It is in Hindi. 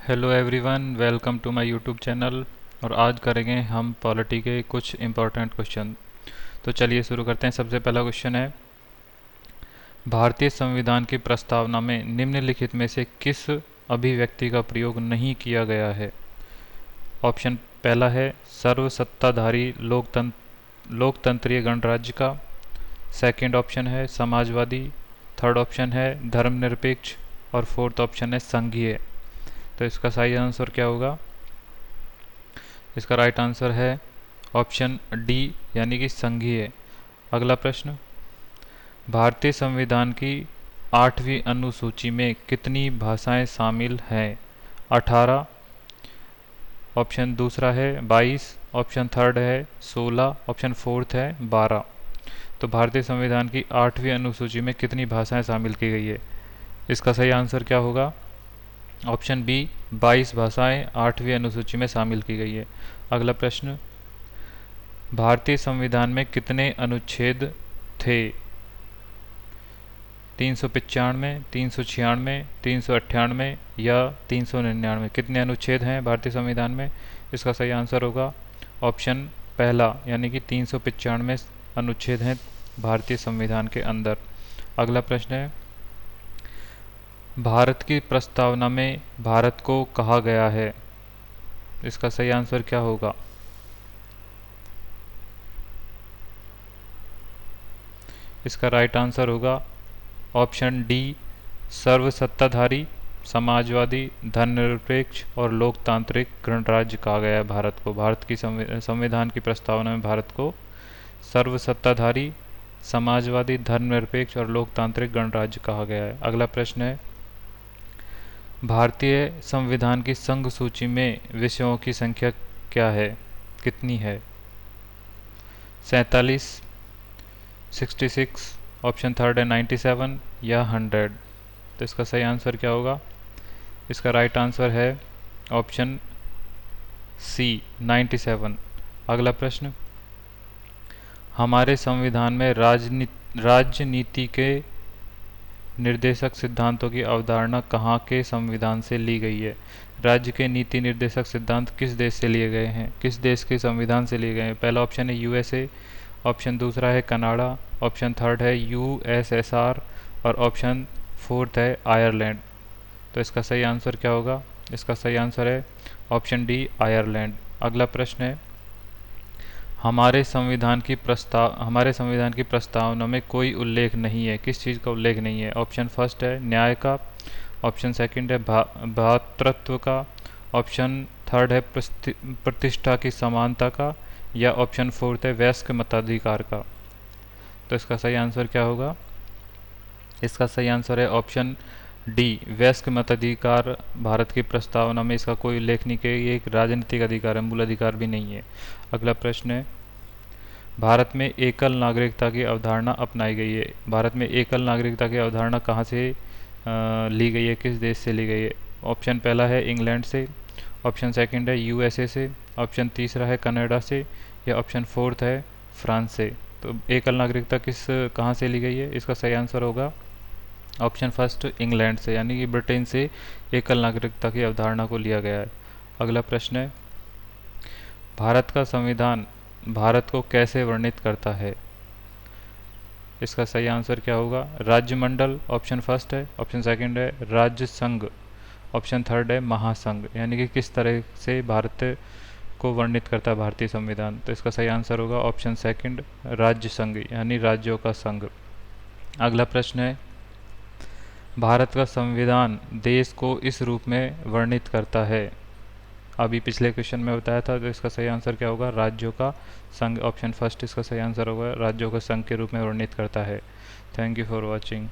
Hello everyone, welcome to my YouTube channel. और आज करेंगे हम पॉलिटी के कुछ इम्पोर्टेंट क्वेश्चन। तो चलिए शुरू करते हैं। सबसे पहला क्वेश्चन है, भारतीय संविधान की प्रस्तावना में निम्नलिखित में से किस अभिव्यक्ति का प्रयोग नहीं किया गया है। ऑप्शन पहला है सर्वसत्ताधारी लोकतंत्रीय गणराज्य का। सेकंड ऑप्शन है समाजवादी। थर्ड ऑप्शन है धर्मनिरपेक्ष। और फोर्थ ऑप्शन है संघीय। तो इसका सही आंसर क्या होगा? इसका राइट आंसर है ऑप्शन डी, यानी कि संघीय। अगला प्रश्न, भारतीय संविधान की 8वीं अनुसूची में कितनी भाषाएं शामिल हैं? 18। ऑप्शन दूसरा है 22। ऑप्शन थर्ड है 16। ऑप्शन फोर्थ है 12। तो भारतीय संविधान की 8वीं अनुसूची में कितनी भाषाएं शामिल की गई है? इसका सही आंसर क्या होगा? ऑप्शन बी, 22 भाषाएं 8वीं अनुसूची में शामिल की गई है। अगला प्रश्न, भारतीय संविधान में कितने अनुच्छेद थे? 395, 396, 398 या 399? कितने अनुच्छेद हैं भारतीय संविधान में? इसका सही आंसर होगा ऑप्शन पहला, यानी कि 395 अनुच्छेद हैं भारतीय संविधान के अंदर। अगला प्रश्न है, भारत की प्रस्तावना में भारत को कहा गया है। इसका सही आंसर क्या होगा? इसका राइट आंसर होगा ऑप्शन डी, सर्वसत्ताधारी, समाजवादी, धर्मनिरपेक्ष और लोकतांत्रिक गणराज्य कहा गया है भारत को। भारत की संविधान की प्रस्तावना में भारत को सर्वसत्ताधारी, समाजवादी, धर्मनिरपेक्ष और लोकतांत्रिक गणराज्य कहा गया है। अगला प्रश्न है, भारतीय संविधान की संघ सूची में विषयों की संख्या क्या है? कितनी है? 47, 66, ऑप्शन थर्ड है 97 या 100? तो इसका सही आंसर क्या होगा? इसका राइट आंसर है ऑप्शन सी, 97। अगला प्रश्न, हमारे संविधान में राजनीति के निर्देशक सिद्धांतों की अवधारणा कहाँ के संविधान से ली गई है? राज्य के नीति निर्देशक सिद्धांत किस देश से लिए गए हैं? किस देश के संविधान से लिए गए हैं? पहला ऑप्शन है यूएसए। ऑप्शन दूसरा है कनाडा। ऑप्शन थर्ड है यूएसएसआर। और ऑप्शन फोर्थ है आयरलैंड। तो इसका सही आंसर क्या होगा? इसका सही आंसर है ऑप्शन डी, आयरलैंड। अगला प्रश्न है, हमारे संविधान की प्रस्तावना में कोई उल्लेख नहीं है। किस चीज़ का उल्लेख नहीं है? ऑप्शन फर्स्ट है न्याय का। ऑप्शन सेकंड है भ्रातृत्व का। ऑप्शन थर्ड है प्रतिष्ठा की समानता का। या ऑप्शन फोर्थ है वयस्क मताधिकार का। तो इसका सही आंसर क्या होगा? इसका सही आंसर है ऑप्शन डी, वयस्क मताधिकार। भारत की प्रस्तावना में इसका कोई उल्लेख नहीं किया। ये एक राजनीतिक अधिकार है, मूल अधिकार भी नहीं है। अगला प्रश्न है, भारत में एकल नागरिकता की अवधारणा अपनाई गई है। भारत में एकल नागरिकता की अवधारणा कहाँ से ली गई है? किस देश से ली गई है? ऑप्शन पहला है इंग्लैंड से। ऑप्शन सेकंड है यूएसए से। ऑप्शन तीसरा है कनाडा से। या ऑप्शन फोर्थ है फ्रांस से। तो एकल नागरिकता कहाँ से ली गई है? इसका सही आंसर होगा ऑप्शन फर्स्ट, इंग्लैंड से, यानी कि ब्रिटेन से एकल नागरिकता की अवधारणा को लिया गया है। अगला प्रश्न है, भारत का संविधान भारत को कैसे वर्णित करता है? इसका सही आंसर क्या होगा? राज्यमंडल ऑप्शन फर्स्ट है। ऑप्शन सेकंड है राज्य संघ। ऑप्शन थर्ड है महासंघ। यानी कि किस तरह से भारत को वर्णित करता है भारतीय संविधान? तो इसका सही आंसर होगा ऑप्शन सेकंड, राज्य संघ, यानी राज्यों का संघ। अगला प्रश्न है, भारत का संविधान देश को इस रूप में वर्णित करता है। अभी पिछले क्वेश्चन में बताया था, तो इसका सही आंसर क्या होगा? राज्यों का संघ। ऑप्शन फर्स्ट इसका सही आंसर होगा, राज्यों का संघ के रूप में वर्णित करता है। Thank you for watching.